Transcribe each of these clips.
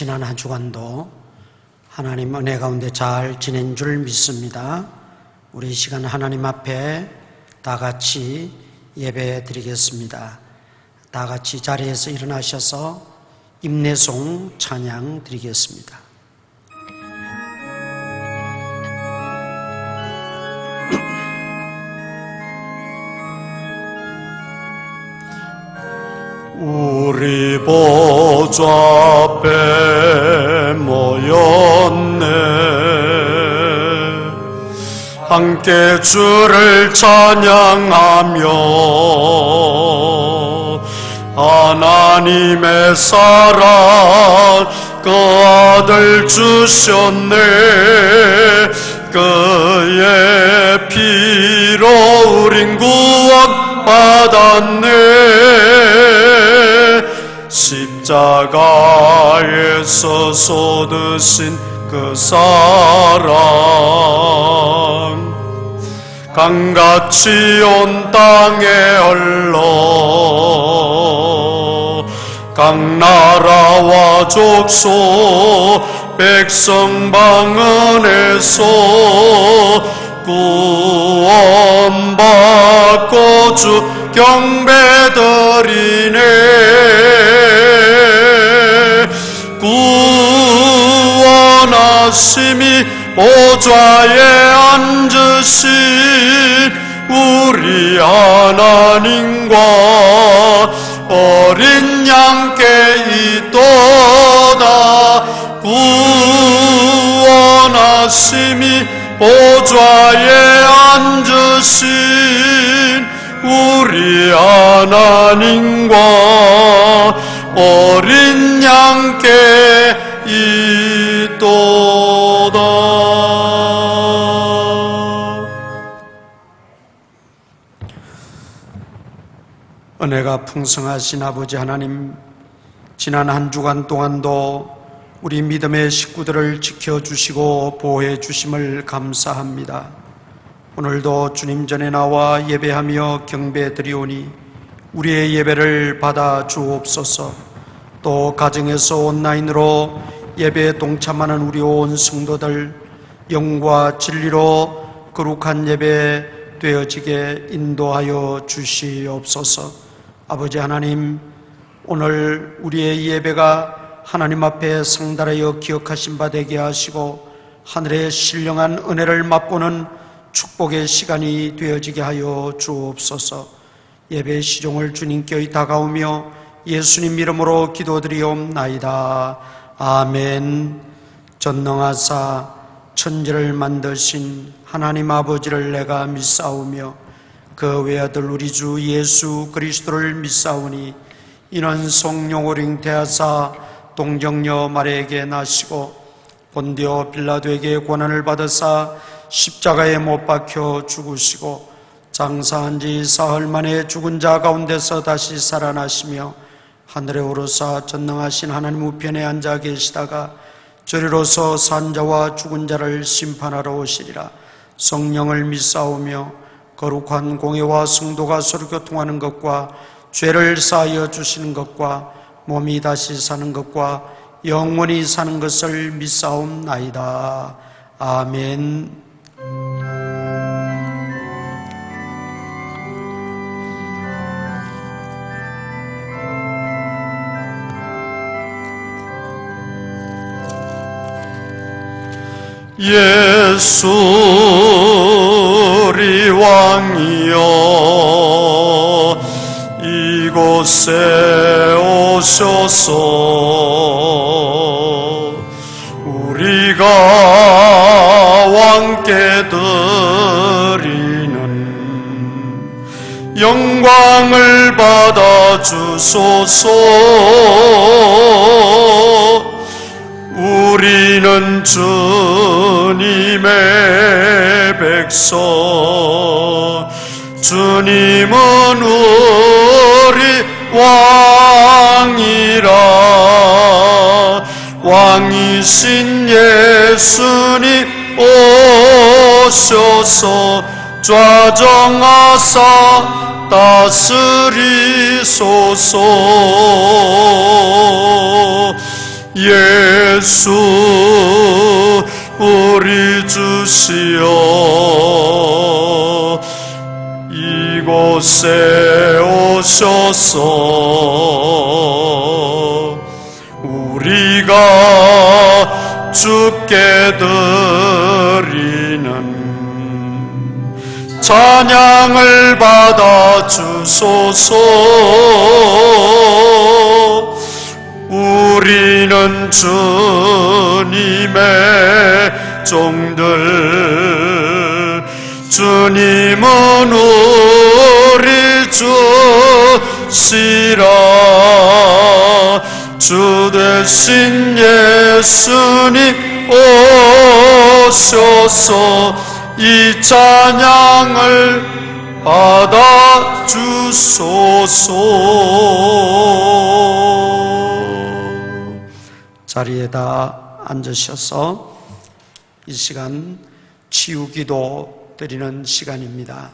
지난 한 주간도 하나님 은혜 가운데 잘 지낸 줄 믿습니다. 우리 이 시간 하나님 앞에 다 같이 예배 드리겠습니다. 다 같이 자리에서 일어나셔서 임내송 찬양 드리겠습니다. 우리 보좌 앞에 모였네. 함께 주를 찬양하며 하나님의 사랑 그 아들 주셨네. 그의 피로 우린 구원 받았네. 십자가에서 쏟으신 그 사랑 강같이 온 땅에 흘러 각 나라와 족속 백성 방언에서 구원받고 주 경배드리네. 구원하심이 보좌에 앉으신 우리 하나님과 어린 양께 있도다. 구원하심이 보좌에 앉으신 우리 하나님과 어린 양께 있도다. 은혜가 풍성하신 아버지 하나님, 지난 한 주간 동안도 우리 믿음의 식구들을 지켜주시고 보호해 주심을 감사합니다. 오늘도 주님 전에 나와 예배하며 경배드리오니 우리의 예배를 받아 주옵소서. 또 가정에서 온라인으로 예배에 동참하는 우리 온 성도들 영과 진리로 거룩한 예배 되어지게 인도하여 주시옵소서. 아버지 하나님, 오늘 우리의 예배가 하나님 앞에 상달하여 기억하신 바 되게 하시고 하늘의 신령한 은혜를 맛보는 축복의 시간이 되어지게 하여 주옵소서. 예배의 시종을 주님께 다가오며 예수님 이름으로 기도드리옵나이다. 아멘. 전능하사 천지를 만드신 하나님 아버지를 내가 믿사오며 그 외아들 우리 주 예수 그리스도를 믿사오니 이는 성령오링 대하사 동정녀 마리아에게 나시고 본디오 빌라도에게 고난을 받으사 십자가에 못 박혀 죽으시고 장사한 지 사흘 만에 죽은 자 가운데서 다시 살아나시며 하늘에 오르사 전능하신 하나님 우편에 앉아 계시다가 저리로서 산 자와 죽은 자를 심판하러 오시리라. 성령을 믿사오며 거룩한 공회와 성도가 서로 교통하는 것과 죄를 사하여 주시는 것과 몸이 다시 사는 것과 영원히 사는 것을 믿사옵나이다. 아멘. 예수 우리 왕이여 이곳에 오셔서 우리가 왕께 드리는 영광을 받아 주소서. 우리는 주님의 백성, 주님은 우리 왕이라. 왕이신 예수님 오셔서 좌정하사 다스리소서. 예수 우리 주시여 이곳에 오셔서 우리가 주께 드리는 찬양을 받아 주소서. 우리는 주님의 종들, 주님은 우리 주시라. 주 대신 예수님 오셔서 이 찬양을 받아 주소서. 자리에다 앉으셔서 이 시간 치유기도 드리는 시간입니다.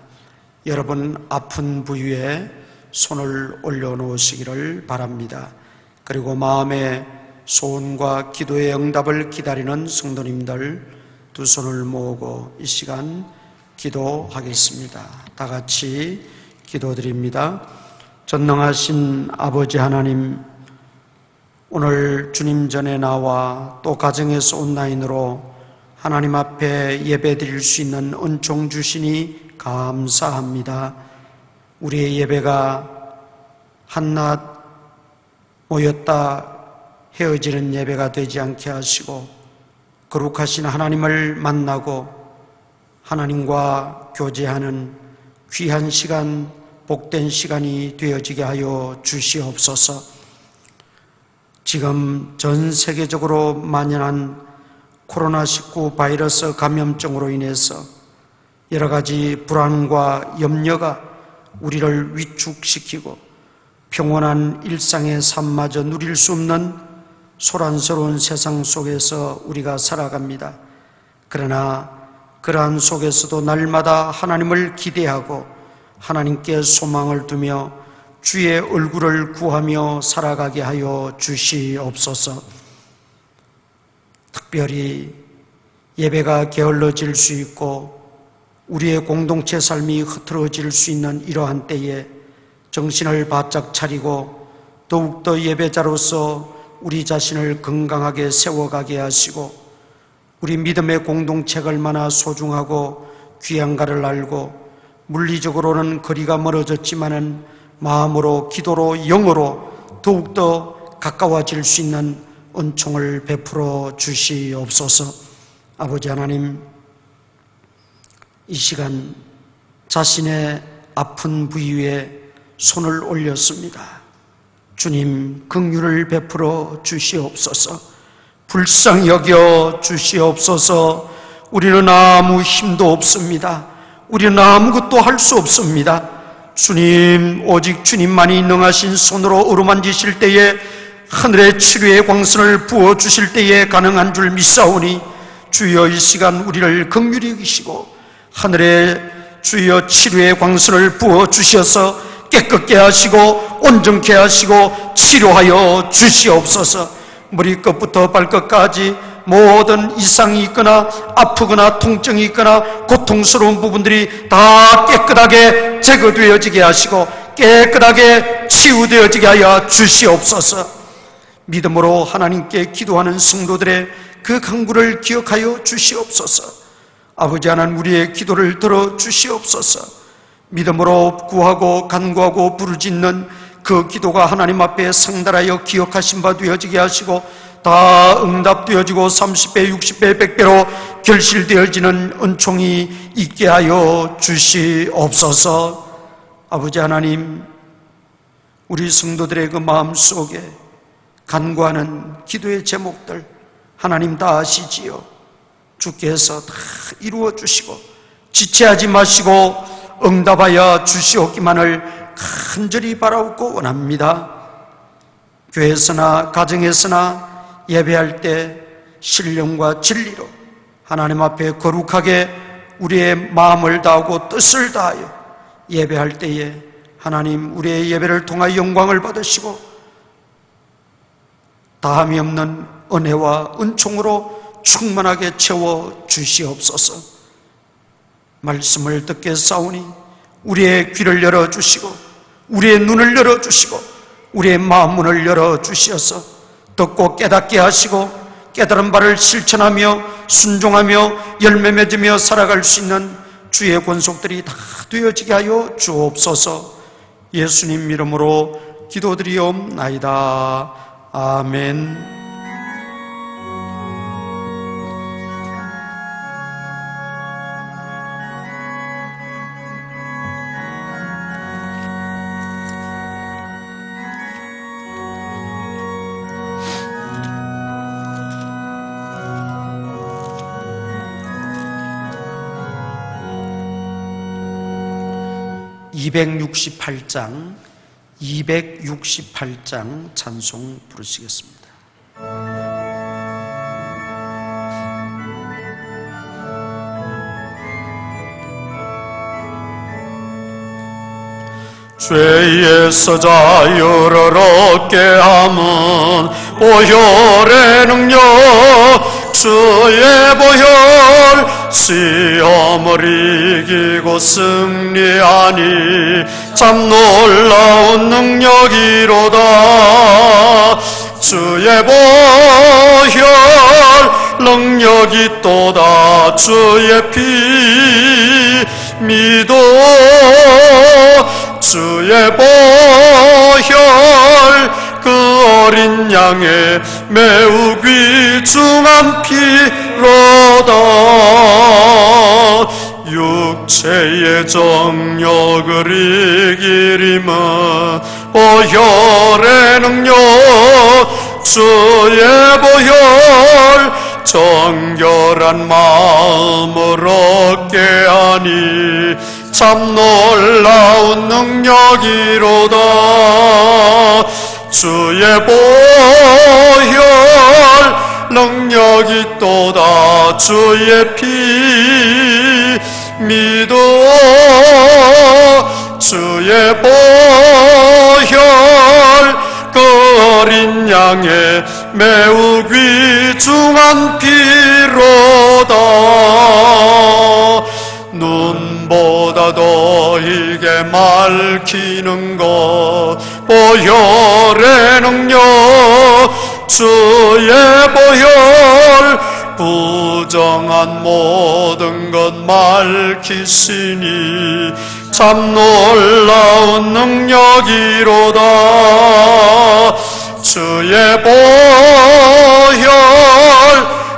여러분 아픈 부위에 손을 올려놓으시기를 바랍니다. 그리고 마음의 소원과 기도의 응답을 기다리는 성도님들 두 손을 모으고 이 시간 기도하겠습니다. 다 같이 기도드립니다. 전능하신 아버지 하나님, 오늘 주님 전에 나와 또 가정에서 온라인으로 하나님 앞에 예배드릴 수 있는 은총 주시니 감사합니다. 우리의 예배가 한낱 모였다 헤어지는 예배가 되지 않게 하시고 거룩하신 하나님을 만나고 하나님과 교제하는 귀한 시간, 복된 시간이 되어지게 하여 주시옵소서. 지금 전 세계적으로 만연한 코로나19 바이러스 감염증으로 인해서 여러 가지 불안과 염려가 우리를 위축시키고 평온한 일상의 삶마저 누릴 수 없는 소란스러운 세상 속에서 우리가 살아갑니다. 그러나 그러한 속에서도 날마다 하나님을 기대하고 하나님께 소망을 두며 주의 얼굴을 구하며 살아가게 하여 주시옵소서. 특별히 예배가 게을러질 수 있고 우리의 공동체 삶이 흐트러질 수 있는 이러한 때에 정신을 바짝 차리고 더욱더 예배자로서 우리 자신을 건강하게 세워가게 하시고 우리 믿음의 공동체가 얼마나 소중하고 귀한가를 알고 물리적으로는 거리가 멀어졌지만은 마음으로, 기도로, 영으로 더욱더 가까워질 수 있는 은총을 베풀어 주시옵소서. 아버지 하나님, 이 시간 자신의 아픈 부위에 손을 올렸습니다. 주님, 긍휼을 베풀어 주시옵소서. 불쌍히 여겨 주시옵소서. 우리는 아무 힘도 없습니다. 우리는 아무것도 할 수 없습니다. 주님, 오직 주님만이 능하신 손으로 어루만지실 때에 하늘의 치료의 광선을 부어주실 때에 가능한 줄 믿사오니 주여 이 시간 우리를 긍휼히 여기시고 하늘의 주여 치료의 광선을 부어주셔서 깨끗게 하시고 온전케 하시고 치료하여 주시옵소서. 머리끝부터 발끝까지 모든 이상이 있거나 아프거나 통증이 있거나 고통스러운 부분들이 다 깨끗하게 제거되어지게 하시고 깨끗하게 치유되어지게 하여 주시옵소서. 믿음으로 하나님께 기도하는 성도들의 그 간구를 기억하여 주시옵소서. 아버지 하나님, 우리의 기도를 들어 주시옵소서. 믿음으로 구하고 간구하고 부르짖는 그 기도가 하나님 앞에 상달하여 기억하신 바 되어지게 하시고 다 응답되어지고 30배, 60배, 100배로 결실되어지는 은총이 있게 하여 주시옵소서. 아버지 하나님, 우리 성도들의 그 마음속에 간구하는 기도의 제목들 하나님 다 아시지요. 주께서 다 이루어 주시고 지체하지 마시고 응답하여 주시옵기만을 간절히 바라옵고 원합니다. 교회에서나 가정에서나 예배할 때 신령과 진리로 하나님 앞에 거룩하게 우리의 마음을 다하고 뜻을 다하여 예배할 때에 하나님 우리의 예배를 통하여 영광을 받으시고 다함이 없는 은혜와 은총으로 충만하게 채워 주시옵소서. 말씀을 듣게 싸우니 우리의 귀를 열어주시고 우리의 눈을 열어주시고 우리의 마음문을 열어주시어서 듣고 깨닫게 하시고 깨달은 바를 실천하며 순종하며 열매 맺으며 살아갈 수 있는 주의 권속들이 다 되어지게 하여 주옵소서. 예수님 이름으로 기도드리옵나이다. 아멘. (268장) 찬송 부르시겠습니다. 죄에서 자유를 얻게 함은 보혈의 능력 주의 보혈 시험을 이기고 승리하니 참 놀라운 능력이로다. 주의 보혈 능력이 또다. 주의 피 믿어 주의 보혈 그 어린 양의 매우 귀중한 피로다. 육체의 정욕을 이기림은 보혈의 능력 주의 보혈 정결한 마음을 얻게 하니 참 놀라운 능력이로다. 주의 보혈 능력이 또다. 주의 피 믿어 주의 보혈 그 어린 양의 매우 귀중한 피로다. 눈보다 더 이게 밝히는 것 보혈의 능력 주의 보혈 부정한 모든 것 밝히시니 참 놀라운 능력이로다. 주의 보혈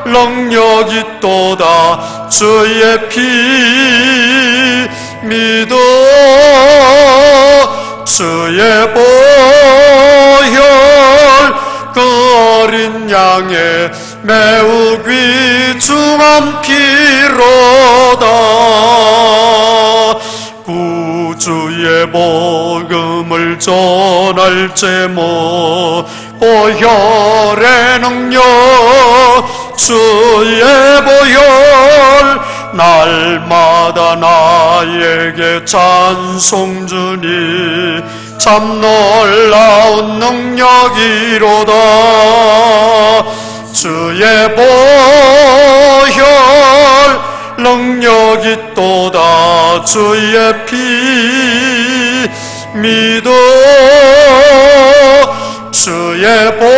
능력이 또다. 주의 피 믿어 주의 보혈 그 어린 양의 매우 귀중한 피로다. 구주의 복음을 전할 제목 보혈의 능력 주의 보혈 날마다 나에게 찬송 주니 참 놀라운 능력이로다. 주의 보혈 능력이 또다. 주의 피 믿어 주의 보혈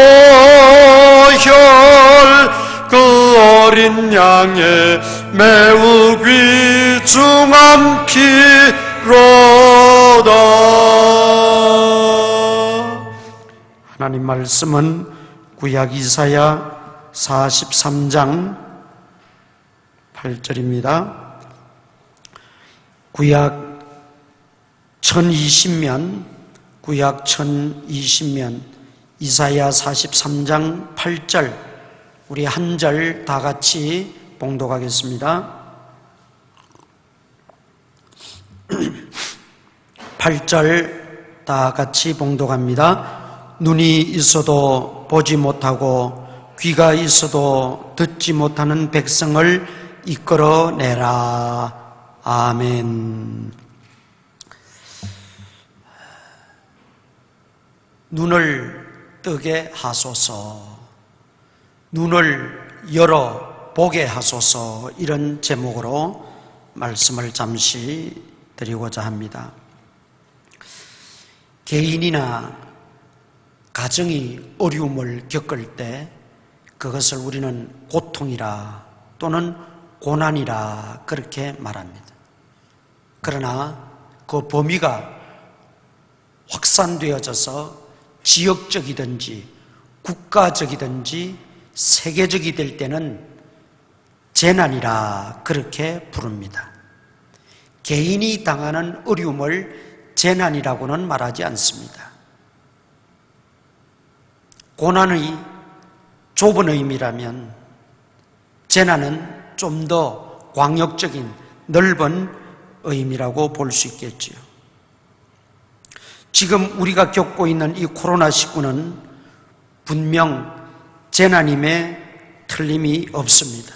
그 어린 양의 매우 귀중한 피로다. 하나님 말씀은 구약 이사야 43장 8절입니다. 구약 1020면 이사야 43장 8절 우리 한 절 다 같이 봉독하겠습니다. 8절 다 같이 봉독합니다. 눈이 있어도 보지 못하고 귀가 있어도 듣지 못하는 백성을 이끌어내라. 아멘. 눈을 뜨게 하소서. 눈을 열어 보게 하소서, 이런 제목으로 말씀을 잠시 드리고자 합니다. 개인이나 가정이 어려움을 겪을 때 그것을 우리는 고통이라 또는 고난이라 그렇게 말합니다. 그러나 그 범위가 확산되어져서 지역적이든지 국가적이든지 세계적이 될 때는 재난이라 그렇게 부릅니다. 개인이 당하는 어려움을 재난이라고는 말하지 않습니다. 고난의 좁은 의미라면 재난은 좀 더 광역적인 넓은 의미라고 볼 수 있겠지요. 지금 우리가 겪고 있는 이 코로나19는 분명 재난임에 틀림이 없습니다.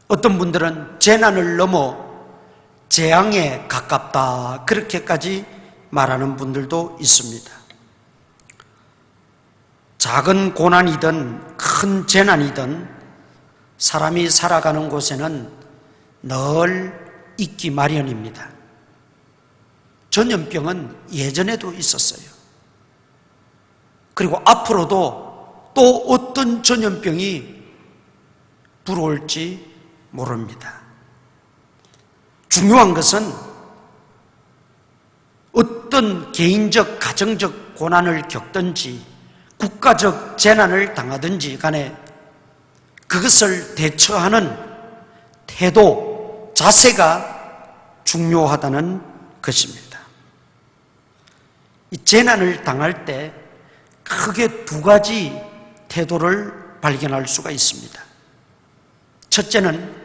어떤 분들은 재난을 넘어 재앙에 가깝다 그렇게까지 말하는 분들도 있습니다. 작은 고난이든 큰 재난이든 사람이 살아가는 곳에는 늘 있기 마련입니다. 전염병은 예전에도 있었어요. 그리고 앞으로도 또 어떤 전염병이 불어올지 모릅니다. 중요한 것은 어떤 개인적, 가정적 고난을 겪든지 국가적 재난을 당하든지 간에 그것을 대처하는 태도, 자세가 중요하다는 것입니다. 이 재난을 당할 때 크게 두 가지 태도를 발견할 수가 있습니다. 첫째는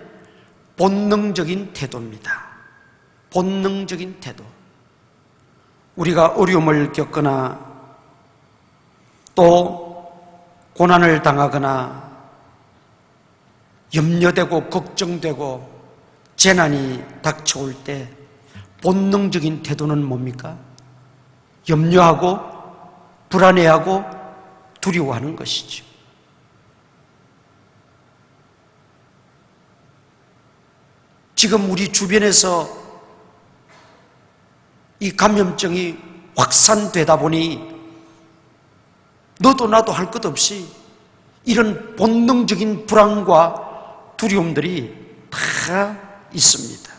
본능적인 태도입니다. 본능적인 태도. 우리가 어려움을 겪거나 또 고난을 당하거나 염려되고 걱정되고 재난이 닥쳐올 때 본능적인 태도는 뭡니까? 염려하고 불안해하고 두려워하는 것이죠. 지금 우리 주변에서 이 감염증이 확산되다 보니 너도 나도 할 것 없이 이런 본능적인 불안과 두려움들이 다 있습니다.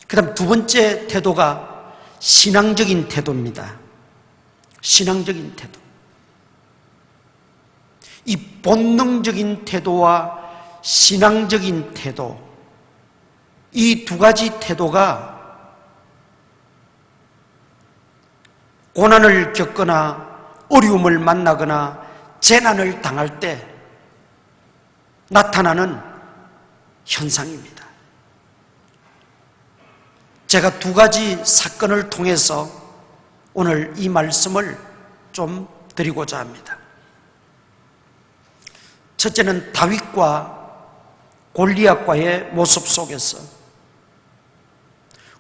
그 다음 두 번째 태도가 신앙적인 태도입니다. 신앙적인 태도. 이 본능적인 태도와 신앙적인 태도, 이 두 가지 태도가 고난을 겪거나 어려움을 만나거나 재난을 당할 때 나타나는 현상입니다. 제가 두 가지 사건을 통해서 오늘 이 말씀을 좀 드리고자 합니다. 첫째는 다윗과 골리앗과의 모습 속에서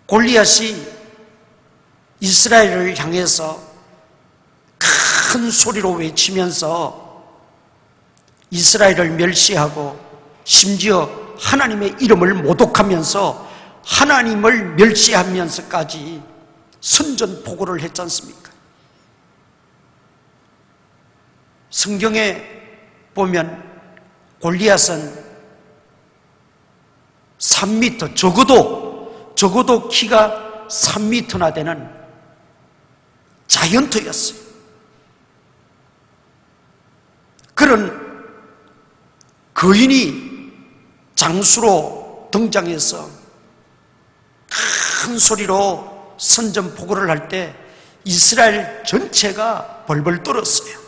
골리앗이 이스라엘을 향해서 큰 소리로 외치면서 이스라엘을 멸시하고 심지어 하나님의 이름을 모독하면서 하나님을 멸시하면서까지 선전포고를 했지 않습니까? 성경에 보면 골리앗은 3m, 적어도 키가 3m나 되는 자이언트였어요. 그런 거인이 장수로 등장해서 큰 소리로 선전포고를 할 때 이스라엘 전체가 벌벌 떨었어요.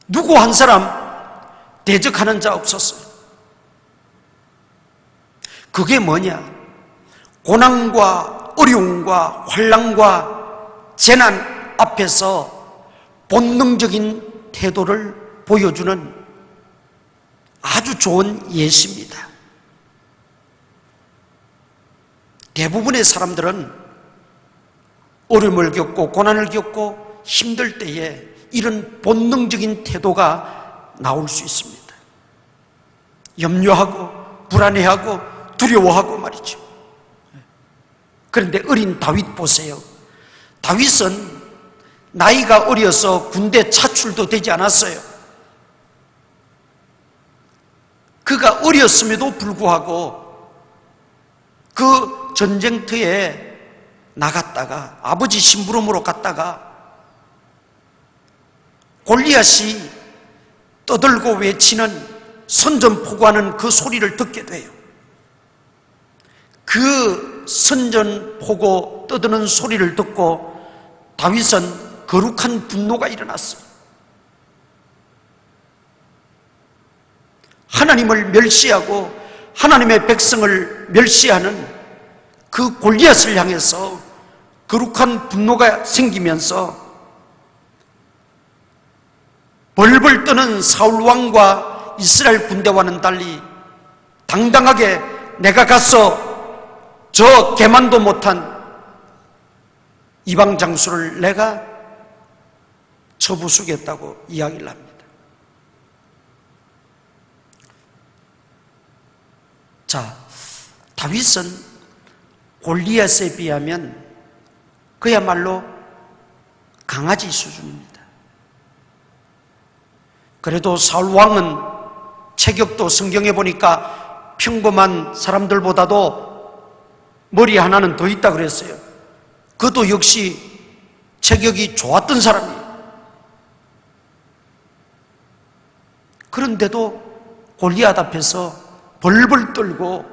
누구 한 사람 대적하는 자 없었어요. 그게 뭐냐? 고난과 어려움과 환난과 재난 앞에서 본능적인 태도를 보여주는 아주 좋은 예시입니다. 대부분의 사람들은 어려움을 겪고 고난을 겪고 힘들 때에 이런 본능적인 태도가 나올 수 있습니다. 염려하고 불안해하고 두려워하고 말이죠. 그런데 어린 다윗 보세요. 다윗은 나이가 어려서 군대 차출도 되지 않았어요. 그가 어렸음에도 불구하고 그 전쟁터에 나갔다가 아버지 심부름으로 갔다가 골리앗이 떠들고 외치는 선전포고하는 그 소리를 듣게 돼요. 그 선전포고 떠드는 소리를 듣고 다윗은 거룩한 분노가 일어났어요. 하나님을 멸시하고 하나님의 백성을 멸시하는 그 골리앗을 향해서 거룩한 분노가 생기면서 벌벌 떠는 사울 왕과 이스라엘 군대와는 달리 당당하게 내가 가서 저 개만도 못한 이방 장수를 내가 쳐부수겠다고 이야기를 합니다. 자, 다윗은 골리앗에 비하면 그야말로 강아지 수준입니다. 그래도 사울 왕은 체격도 성경에 보니까 평범한 사람들보다도 머리 하나는 더 있다 그랬어요. 그것도 역시 체격이 좋았던 사람이에요. 그런데도 골리앗 앞에서 벌벌 떨고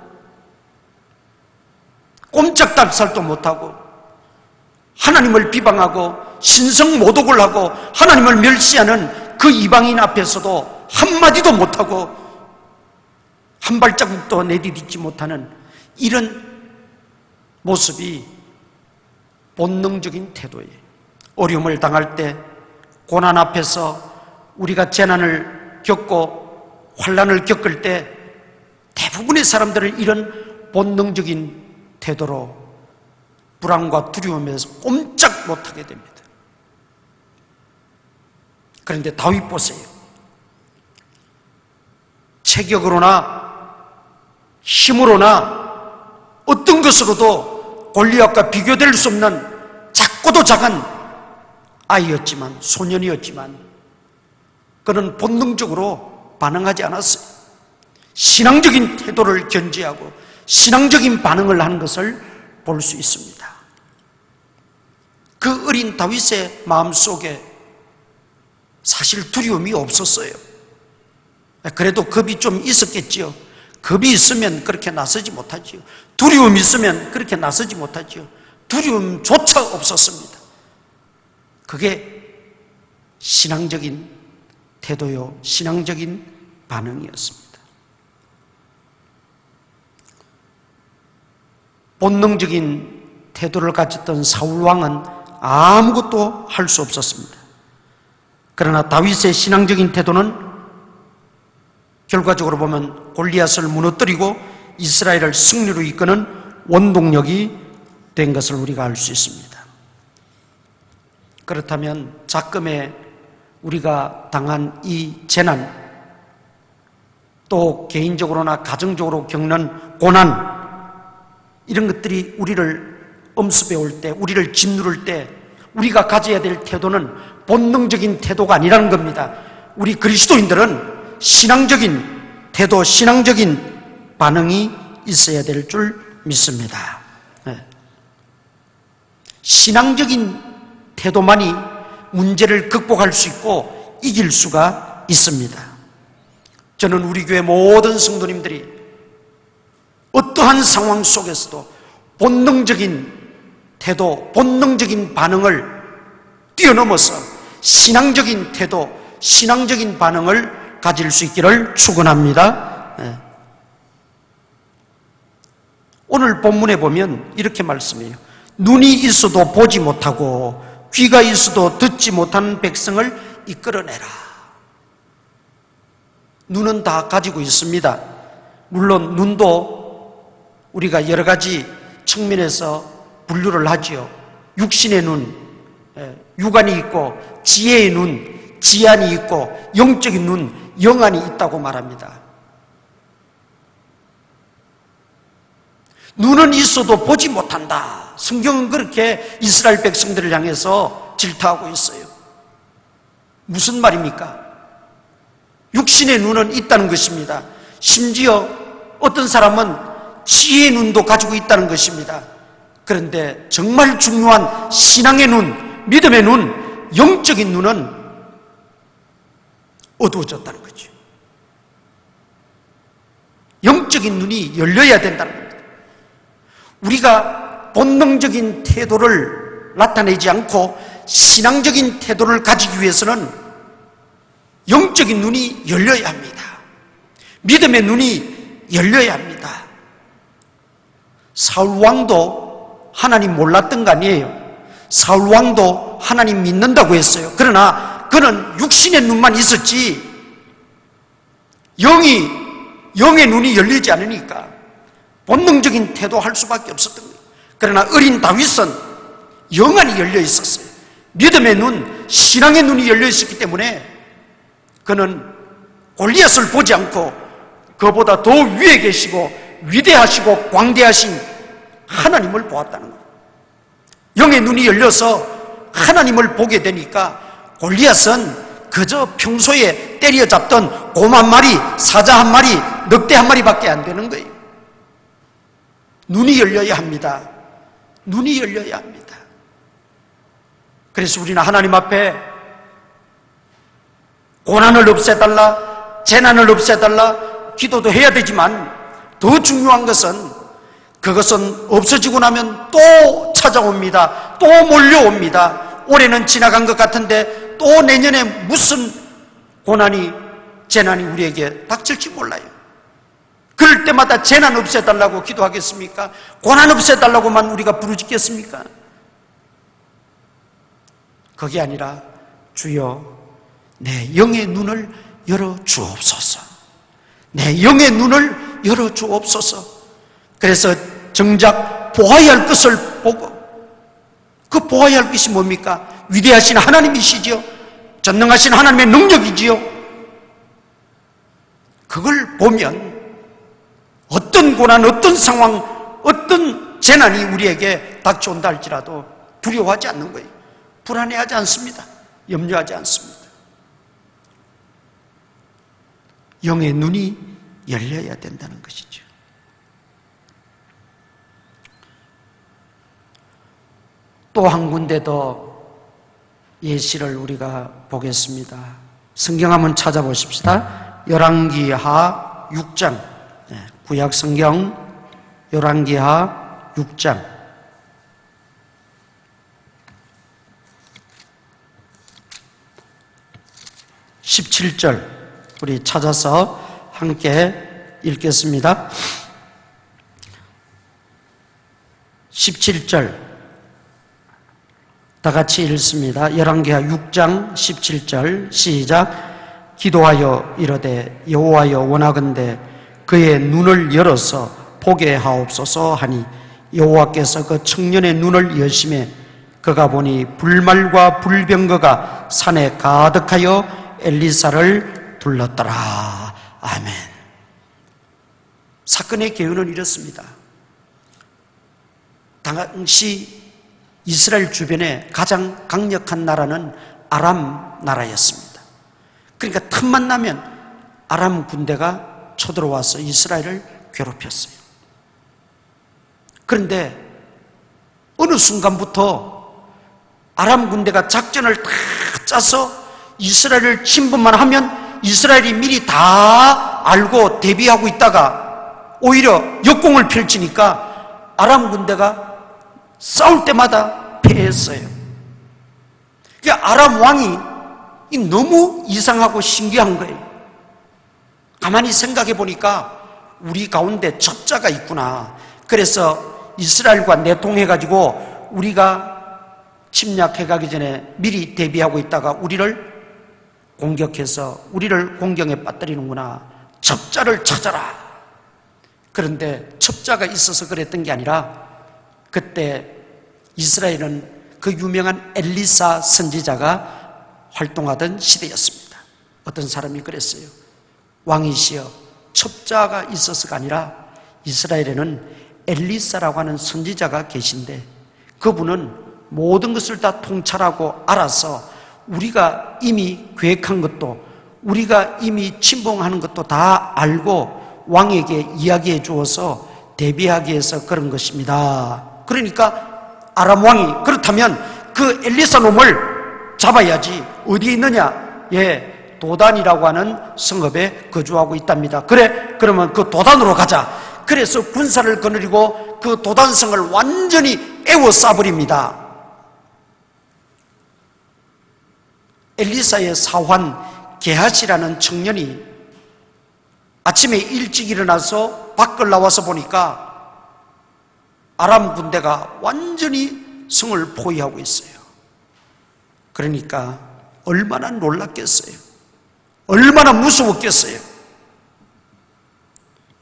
꼼짝달살도 못하고 하나님을 비방하고 신성모독을 하고 하나님을 멸시하는 그 이방인 앞에서도 한마디도 못하고 한 발자국도 내디디지 못하는 이런 모습이 본능적인 태도예요. 어려움을 당할 때, 고난 앞에서 우리가 재난을 겪고 환난을 겪을 때 대부분의 사람들은 이런 본능적인 태도로 불안과 두려움에서 꼼짝 못하게 됩니다. 그런데 다윗 보세요. 체격으로나 힘으로나 어떤 것으로도 골리앗과 비교될 수 없는 작고도 작은 아이였지만, 소년이었지만 그는 본능적으로 반응하지 않았어요. 신앙적인 태도를 견지하고 신앙적인 반응을 하는 것을 볼 수 있습니다. 그 어린 다윗의 마음속에 사실 두려움이 없었어요. 그래도 겁이 좀 있었겠지요. 겁이 있으면 그렇게 나서지 못하지요. 두려움이 있으면 그렇게 나서지 못하지요. 두려움조차 없었습니다. 그게 신앙적인 태도요, 신앙적인 반응이었습니다. 본능적인 태도를 가졌던 사울 왕은 아무것도 할 수 없었습니다. 그러나 다윗의 신앙적인 태도는 결과적으로 보면 골리앗을 무너뜨리고 이스라엘을 승리로 이끄는 원동력이 된 것을 우리가 알 수 있습니다. 그렇다면 작금에 우리가 당한 이 재난, 또 개인적으로나 가정적으로 겪는 고난, 이런 것들이 우리를 엄습해 올 때, 우리를 짓누를 때 우리가 가져야 될 태도는 본능적인 태도가 아니라는 겁니다. 우리 그리스도인들은 신앙적인 태도, 신앙적인 반응이 있어야 될 줄 믿습니다. 신앙적인 태도만이 문제를 극복할 수 있고 이길 수가 있습니다. 저는 우리 교회 모든 성도님들이 어떠한 상황 속에서도 본능적인 태도, 본능적인 반응을 뛰어넘어서 신앙적인 태도, 신앙적인 반응을 가질 수 있기를 축원합니다. 오늘 본문에 보면 이렇게 말씀해요. 눈이 있어도 보지 못하고 귀가 있어도 듣지 못하는 백성을 이끌어내라. 눈은 다 가지고 있습니다. 물론 눈도 우리가 여러 가지 측면에서 분류를 하지요. 육신의 눈, 육안이 있고 지혜의 눈, 지안이 있고 영적인 눈, 영안이 있다고 말합니다. 눈은 있어도 보지 못한다. 성경은 그렇게 이스라엘 백성들을 향해서 질타하고 있어요. 무슨 말입니까? 육신의 눈은 있다는 것입니다. 심지어 어떤 사람은 지혜의 눈도 가지고 있다는 것입니다. 그런데 정말 중요한 신앙의 눈, 믿음의 눈, 영적인 눈은 어두워졌다는 거죠. 영적인 눈이 열려야 된다는 겁니다. 우리가 본능적인 태도를 나타내지 않고 신앙적인 태도를 가지기 위해서는 영적인 눈이 열려야 합니다. 믿음의 눈이 열려야 합니다. 사울 왕도 하나님 몰랐던 거 아니에요. 사울 왕도 하나님 믿는다고 했어요. 그러나 그는 육신의 눈만 있었지 영의 눈이 열리지 않으니까 본능적인 태도할 수밖에 없었던 거예요. 그러나 어린 다윗은 영안이 열려 있었어요. 믿음의 눈, 신앙의 눈이 열려 있었기 때문에 그는 골리앗을 보지 않고 그보다 더 위에 계시고 위대하시고 광대하신 하나님을 보았다는 거예요. 영의 눈이 열려서 하나님을 보게 되니까 골리앗은 그저 평소에 때려잡던 곰 한 마리, 사자 한 마리, 늑대 한 마리밖에 안 되는 거예요. 눈이 열려야 합니다. 눈이 열려야 합니다. 그래서 우리는 하나님 앞에 고난을 없애달라, 재난을 없애달라 기도도 해야 되지만 더 중요한 것은 그것은 없어지고 나면 또 찾아옵니다. 또 몰려옵니다. 올해는 지나간 것 같은데 또 내년에 무슨 고난이, 재난이 우리에게 닥칠지 몰라요. 그럴 때마다 재난 없애달라고 기도하겠습니까? 고난 없애달라고만 우리가 부르짖겠습니까? 그게 아니라 주여 내 영의 눈을 열어 주옵소서. 내 영의 눈을 열어 주옵소서. 그래서 정작 보아야 할 것을 보고, 그 보아야 할 것이 뭡니까? 위대하신 하나님이시지요. 전능하신 하나님의 능력이지요. 그걸 보면 어떤 고난, 어떤 상황, 어떤 재난이 우리에게 닥쳐온다 할지라도 두려워하지 않는 거예요. 불안해하지 않습니다. 염려하지 않습니다. 영의 눈이 열려야 된다는 것이죠. 또 한 군데 더 예시를 우리가 보겠습니다. 성경 한번 찾아보십시다. 열왕기하 6장, 구약 성경 열왕기하 6장 17절 우리 찾아서 함께 읽겠습니다. 17절 다 같이 읽습니다. 열왕기하 6장 17절 시작. 기도하여 이르되 여호와여 원하건대 그의 눈을 열어서 보게 하옵소서 하니 여호와께서 그 청년의 눈을 여심해 그가 보니 불말과 불병거가 산에 가득하여 엘리사를 둘렀더라. 아멘. 사건의 개요는 이렇습니다. 당시 이스라엘 주변에 가장 강력한 나라는 아람 나라였습니다. 그러니까 틈만 나면 아람 군대가 쳐들어와서 이스라엘을 괴롭혔어요. 그런데 어느 순간부터 아람 군대가 작전을 다 짜서 이스라엘을 침범만 하면 이스라엘이 미리 다 알고 대비하고 있다가 오히려 역공을 펼치니까 아람 군대가 싸울 때마다 패했어요. 그러니까 아람 왕이 너무 이상하고 신기한 거예요. 가만히 생각해 보니까 우리 가운데 첩자가 있구나. 그래서 이스라엘과 내통해가지고 우리가 침략해 가기 전에 미리 대비하고 있다가 우리를 공격해서 우리를 공경에 빠뜨리는구나. 첩자를 찾아라. 그런데 첩자가 있어서 그랬던 게 아니라 그때 이스라엘은 그 유명한 엘리사 선지자가 활동하던 시대였습니다. 어떤 사람이 그랬어요. 왕이시여, 첩자가 있어서가 아니라 이스라엘에는 엘리사라고 하는 선지자가 계신데 그분은 모든 것을 다 통찰하고 알아서 우리가 이미 계획한 것도 우리가 이미 침봉하는 것도 다 알고 왕에게 이야기해 주어서 대비하기 위해서 그런 것입니다. 그러니까 아람 왕이 그렇다면 그 엘리사 놈을 잡아야지. 어디에 있느냐? 예, 도단이라고 하는 성읍에 거주하고 있답니다. 그래, 그러면 그 도단으로 가자. 그래서 군사를 거느리고 그 도단성을 완전히 에워싸버립니다. 엘리사의 사환 게하시라는 청년이 아침에 일찍 일어나서 밖을 나와서 보니까 아람 군대가 완전히 성을 포위하고 있어요. 그러니까 얼마나 놀랐겠어요. 얼마나 무서웠겠어요.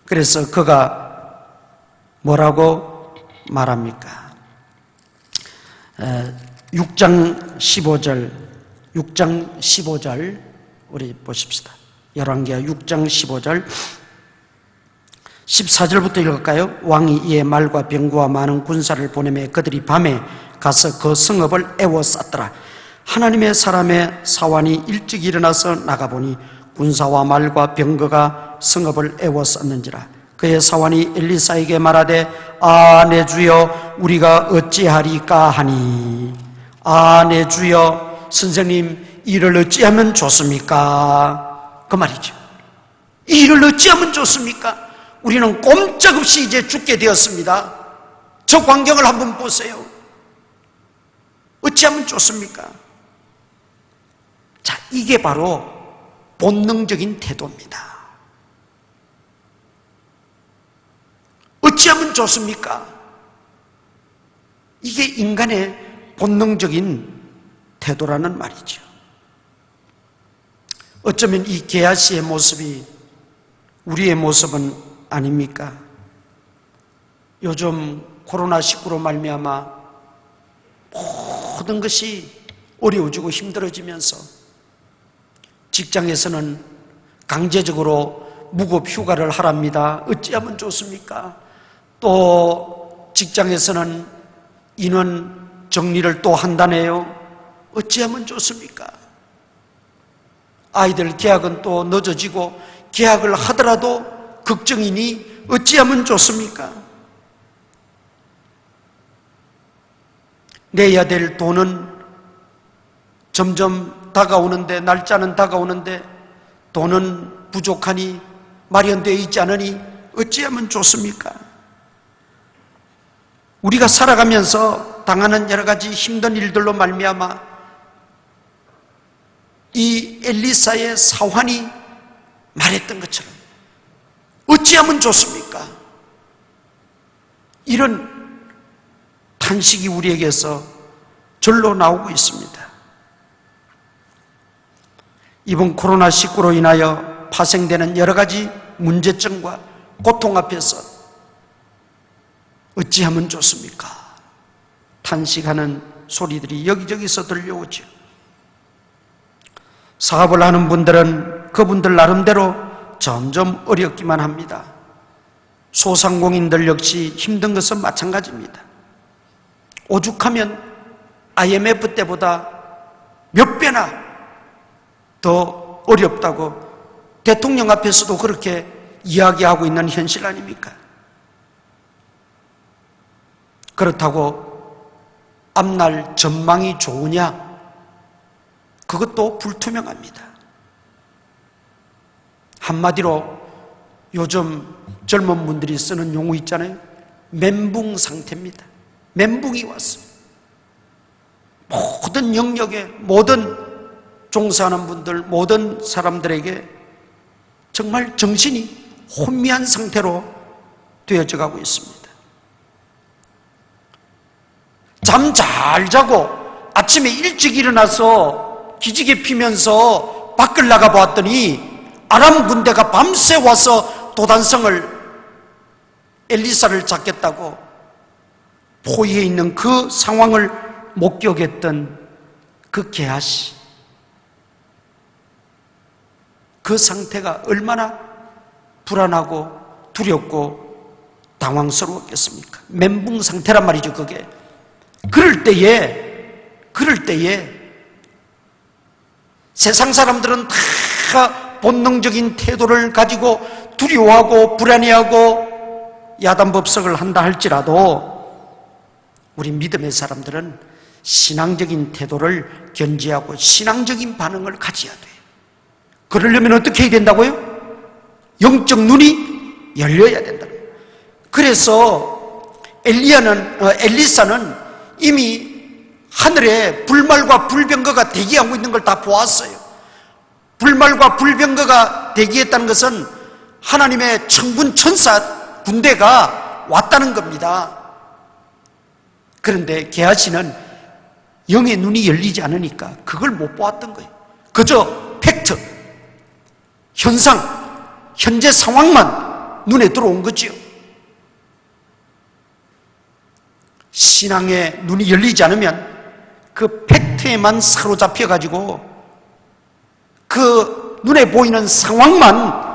그래서 그가 뭐라고 말합니까? 6장 15절 우리 보십시다. 열왕기하 6장 15절 14절부터 읽을까요? 왕이 이에 말과 병거와 많은 군사를 보내매 그들이 밤에 가서 그 성읍을 에워쌌더라. 하나님의 사람의 사환이 일찍 일어나서 나가보니 군사와 말과 병거가 성읍을 에워쌌는지라. 그의 사환이 엘리사에게 말하되 아, 내 주여, 우리가 어찌하리까 하니. 아, 내 주여, 선생님, 이를 어찌하면 좋습니까? 그 말이죠. 이를 어찌하면 좋습니까? 우리는 꼼짝없이 이제 죽게 되었습니다. 저 광경을 한번 보세요. 어찌하면 좋습니까? 자, 이게 바로 본능적인 태도입니다. 어찌하면 좋습니까? 이게 인간의 본능적인 태도라는 말이죠. 어쩌면 이 게하시의 모습이 우리의 모습은 아닙니까? 요즘 코로나19로 말미암아 모든 것이 어려워지고 힘들어지면서 직장에서는 강제적으로 무급 휴가를 하랍니다. 어찌하면 좋습니까? 또 직장에서는 인원 정리를 또 한다네요. 어찌하면 좋습니까? 아이들 개학은 또 늦어지고 개학을 하더라도 걱정이니 어찌하면 좋습니까? 내야 될 돈은 점점 다가오는데, 날짜는 다가오는데 돈은 부족하니 마련되어 있지 않으니 어찌하면 좋습니까? 우리가 살아가면서 당하는 여러 가지 힘든 일들로 말미암아 이 엘리사의 사환이 말했던 것처럼 어찌하면 좋습니까? 이런 탄식이 우리에게서 절로 나오고 있습니다. 이번 코로나19로 인하여 파생되는 여러 가지 문제점과 고통 앞에서 어찌하면 좋습니까? 탄식하는 소리들이 여기저기서 들려오죠. 사업을 하는 분들은 그분들 나름대로 점점 어렵기만 합니다. 소상공인들 역시 힘든 것은 마찬가지입니다. 오죽하면 IMF 때보다 몇 배나 더 어렵다고 대통령 앞에서도 그렇게 이야기하고 있는 현실 아닙니까? 그렇다고 앞날 전망이 좋으냐? 그것도 불투명합니다. 한마디로 요즘 젊은 분들이 쓰는 용어 있잖아요. 멘붕 상태입니다. 멘붕이 왔습니다. 모든 영역에, 모든 종사하는 분들, 모든 사람들에게 정말 정신이 혼미한 상태로 되어져 가고 있습니다. 잠 잘 자고 아침에 일찍 일어나서 기지개 피면서 밖을 나가 보았더니 아람 군대가 밤새 와서 도단성을 엘리사를 잡겠다고 포위해 있는 그 상황을 목격했던 그 게하시, 그 상태가 얼마나 불안하고 두렵고 당황스러웠겠습니까? 멘붕 상태란 말이죠, 그게. 그럴 때에 세상 사람들은 다 본능적인 태도를 가지고 두려워하고 불안해하고 야단법석을 한다 할지라도 우리 믿음의 사람들은 신앙적인 태도를 견지하고 신앙적인 반응을 가져야 돼요. 그러려면 어떻게 해야 된다고요? 영적 눈이 열려야 된다는 거예요. 그래서 엘리사는 이미 하늘에 불말과 불병거가 대기하고 있는 걸 다 보았어요. 불말과 불병거가 대기했다는 것은 하나님의 천군 천사 군대가 왔다는 겁니다. 그런데 게하시는 영의 눈이 열리지 않으니까 그걸 못 보았던 거예요. 그저 팩트, 현상, 현재 상황만 눈에 들어온 거죠. 신앙의 눈이 열리지 않으면 그 팩트에만 사로잡혀가지고 그 눈에 보이는 상황만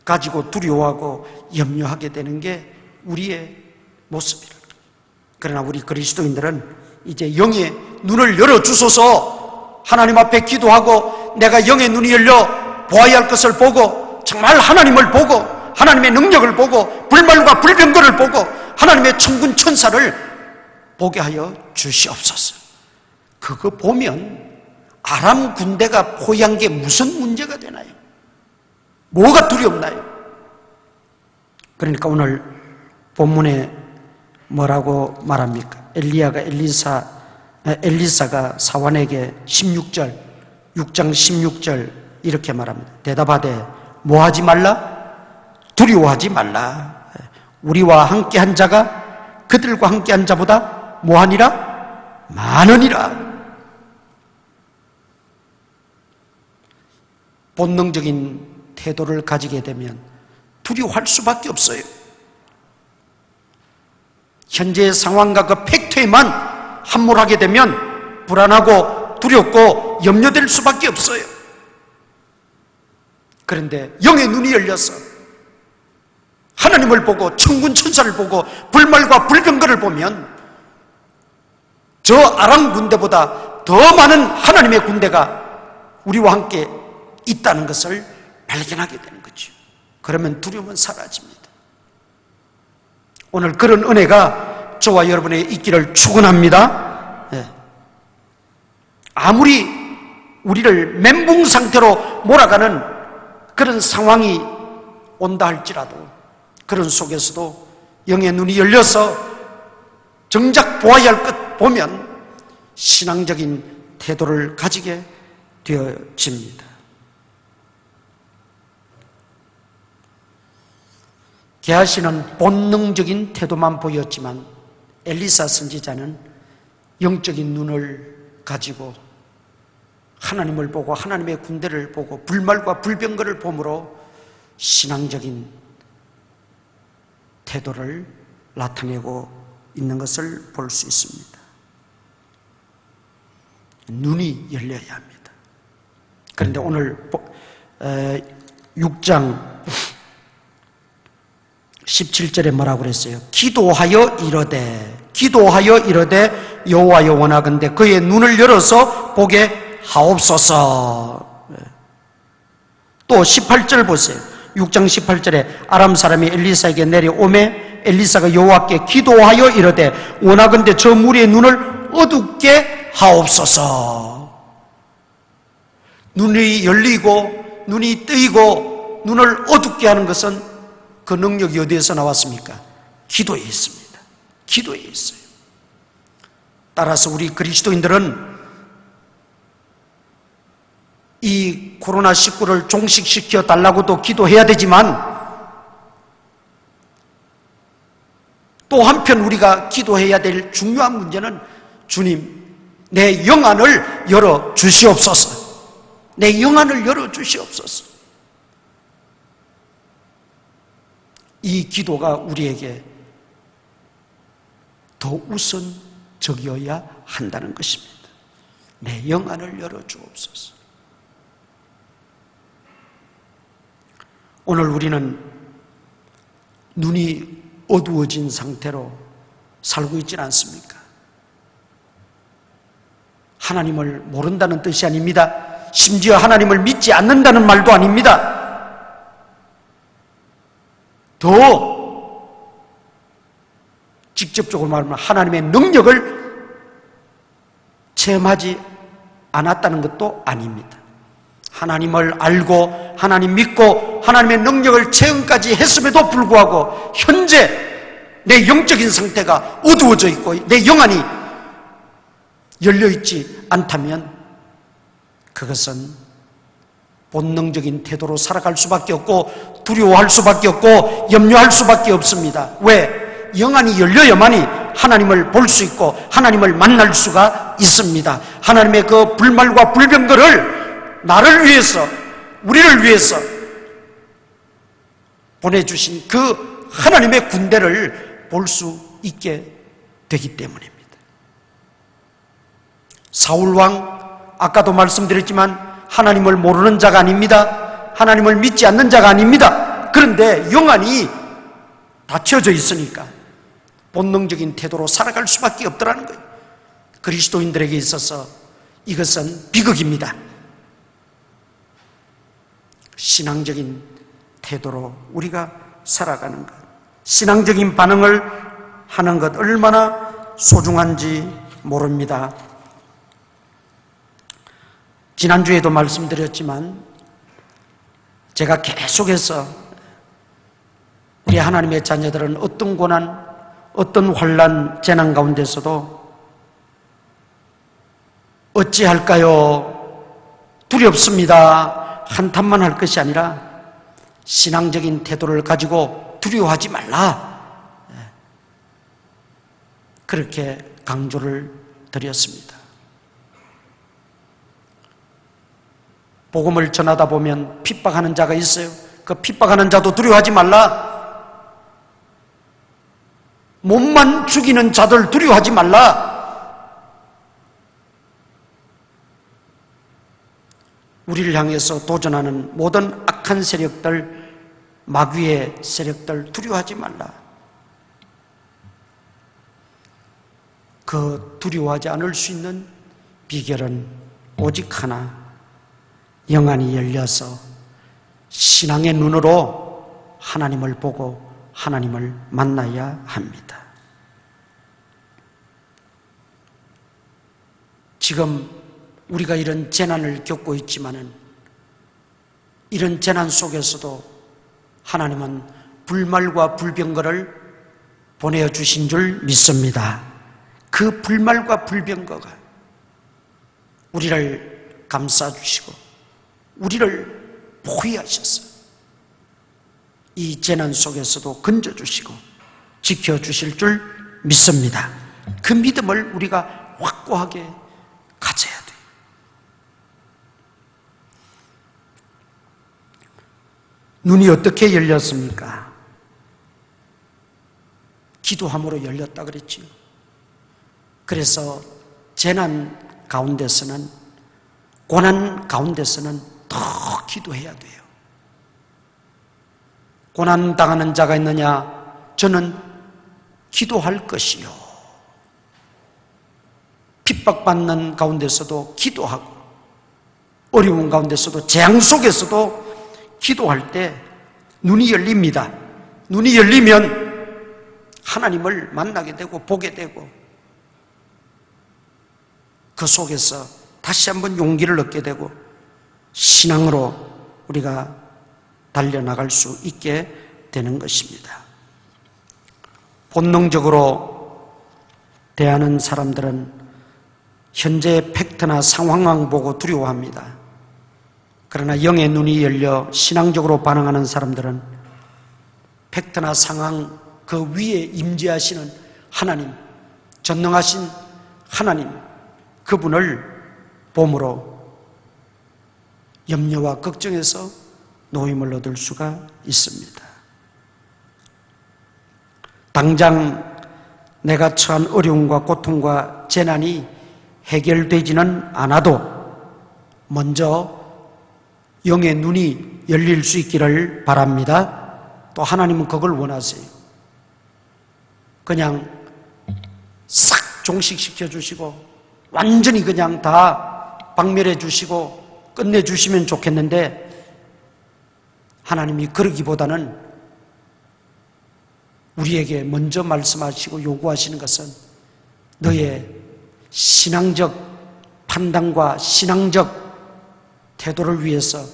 가지고 두려워하고 염려하게 되는 게 우리의 모습이라. 그러나 우리 그리스도인들은 이제 영의 눈을 열어주소서, 하나님 앞에 기도하고 내가 영의 눈이 열려 보아야 할 것을 보고 정말 하나님을 보고 하나님의 능력을 보고 불말과 불병거를 보고 하나님의 천군 천사를 보게 하여 주시옵소서. 그거 보면 아람 군대가 포위한 게 무슨 문제가 되나요? 뭐가 두렵나요? 그러니까 오늘 본문에 뭐라고 말합니까? 엘리사가 사환에게 16절, 6장 16절 이렇게 말합니다. 대답하되 뭐하지 말라? 두려워하지 말라. 우리와 함께한 자가 그들과 함께한 자보다 뭐하니라? 많으니라. 본능적인 태도를 가지게 되면 두려워할 수밖에 없어요. 현재의 상황과 그 팩트에만 함몰하게 되면 불안하고 두렵고 염려될 수밖에 없어요. 그런데 영의 눈이 열려서 하나님을 보고 천군 천사를 보고 불말과 불병거를 보면 저 아람 군대보다 더 많은 하나님의 군대가 우리와 함께 있다는 것을 발견하게 되는 거죠. 그러면 두려움은 사라집니다. 오늘 그런 은혜가 저와 여러분에 있기를 축원합니다. 아무리 우리를 멘붕 상태로 몰아가는 그런 상황이 온다 할지라도 그런 속에서도 영의 눈이 열려서 정작 보아야 할 것 보면 신앙적인 태도를 가지게 되어집니다. 게하시는 본능적인 태도만 보였지만 엘리사 선지자는 영적인 눈을 가지고 하나님을 보고 하나님의 군대를 보고 불말과 불병거를 보므로 신앙적인 태도를 나타내고 있는 것을 볼 수 있습니다. 눈이 열려야 합니다. 그런데 오늘 6장 17절에 뭐라고 그랬어요? 기도하여 이르되 여호와여 원하건대 그의 눈을 열어서 보게 하옵소서. 또 18절 보세요. 6장 18절에 아람 사람이 엘리사에게 내려오매 엘리사가 여호와께 기도하여 이르되 원하건대 저 무리의 눈을 어둡게 하옵소서. 눈이 열리고 눈이 뜨이고 눈을 어둡게 하는 것은 그 능력이 어디에서 나왔습니까? 기도에 있습니다. 기도에 있어요. 따라서 우리 그리스도인들은 이 코로나19를 종식시켜 달라고도 기도해야 되지만 또 한편 우리가 기도해야 될 중요한 문제는 주님, 내 영안을 열어 주시옵소서. 내 영안을 열어 주시옵소서. 이 기도가 우리에게 더 우선 적이어야 한다는 것입니다. 내 영안을 열어주옵소서. 오늘 우리는 눈이 어두워진 상태로 살고 있지는 않습니까? 하나님을 모른다는 뜻이 아닙니다. 심지어 하나님을 믿지 않는다는 말도 아닙니다. 더 직접적으로 말하면 하나님의 능력을 체험하지 않았다는 것도 아닙니다. 하나님을 알고 하나님 믿고 하나님의 능력을 체험까지 했음에도 불구하고 현재 내 영적인 상태가 어두워져 있고 내 영안이 열려있지 않다면 그것은 본능적인 태도로 살아갈 수밖에 없고 두려워할 수밖에 없고 염려할 수밖에 없습니다. 왜? 영안이 열려야만이 하나님을 볼 수 있고 하나님을 만날 수가 있습니다. 하나님의 그 불말과 불병거를 나를 위해서 우리를 위해서 보내주신 그 하나님의 군대를 볼 수 있게 되기 때문입니다. 사울왕 아까도 말씀드렸지만 하나님을 모르는 자가 아닙니다. 하나님을 믿지 않는 자가 아닙니다. 그런데 영안이 닫혀져 있으니까 본능적인 태도로 살아갈 수밖에 없더라는 거예요. 그리스도인들에게 있어서 이것은 비극입니다. 신앙적인 태도로 우리가 살아가는 것, 신앙적인 반응을 하는 것 얼마나 소중한지 모릅니다. 지난주에도 말씀드렸지만 제가 계속해서 우리 하나님의 자녀들은 어떤 고난, 어떤 환난, 재난 가운데서도 어찌할까요? 두렵습니다. 한탄만 할 것이 아니라 신앙적인 태도를 가지고 두려워하지 말라. 그렇게 강조를 드렸습니다. 복음을 전하다 보면 핍박하는 자가 있어요. 그 핍박하는 자도 두려워하지 말라. 몸만 죽이는 자들 두려워하지 말라. 우리를 향해서 도전하는 모든 악한 세력들, 마귀의 세력들 두려워하지 말라. 그 두려워하지 않을 수 있는 비결은 오직 하나, 영안이 열려서 신앙의 눈으로 하나님을 보고 하나님을 만나야 합니다. 지금 우리가 이런 재난을 겪고 있지만은 이런 재난 속에서도 하나님은 불말과 불병거를 보내주신 줄 믿습니다. 그 불말과 불병거가 우리를 감싸주시고 우리를 보호하셔서 이 재난 속에서도 건져주시고 지켜주실 줄 믿습니다. 그 믿음을 우리가 확고하게 가져야 돼요. 눈이 어떻게 열렸습니까? 기도함으로 열렸다 그랬지요. 그래서 재난 가운데서는, 고난 가운데서는 더 기도해야 돼요. 고난 당하는 자가 있느냐? 저는 기도할 것이요. 핍박받는 가운데서도 기도하고 어려운 가운데서도 재앙 속에서도 기도할 때 눈이 열립니다. 눈이 열리면 하나님을 만나게 되고 보게 되고 그 속에서 다시 한번 용기를 얻게 되고 신앙으로 우리가 달려나갈 수 있게 되는 것입니다. 본능적으로 대하는 사람들은 현재의 팩트나 상황만 보고 두려워합니다. 그러나 영의 눈이 열려 신앙적으로 반응하는 사람들은 팩트나 상황 그 위에 임재하시는 하나님, 전능하신 하나님, 그분을 봄으로 염려와 걱정에서 노임을 얻을 수가 있습니다. 당장 내가 처한 어려움과 고통과 재난이 해결되지는 않아도 먼저 영의 눈이 열릴 수 있기를 바랍니다. 또 하나님은 그걸 원하세요. 그냥 싹 종식시켜 주시고 완전히 그냥 다 박멸해 주시고 끝내 주시면 좋겠는데, 하나님이 그러기보다는 우리에게 먼저 말씀하시고 요구하시는 것은 너의 신앙적 판단과 신앙적 태도를 위해서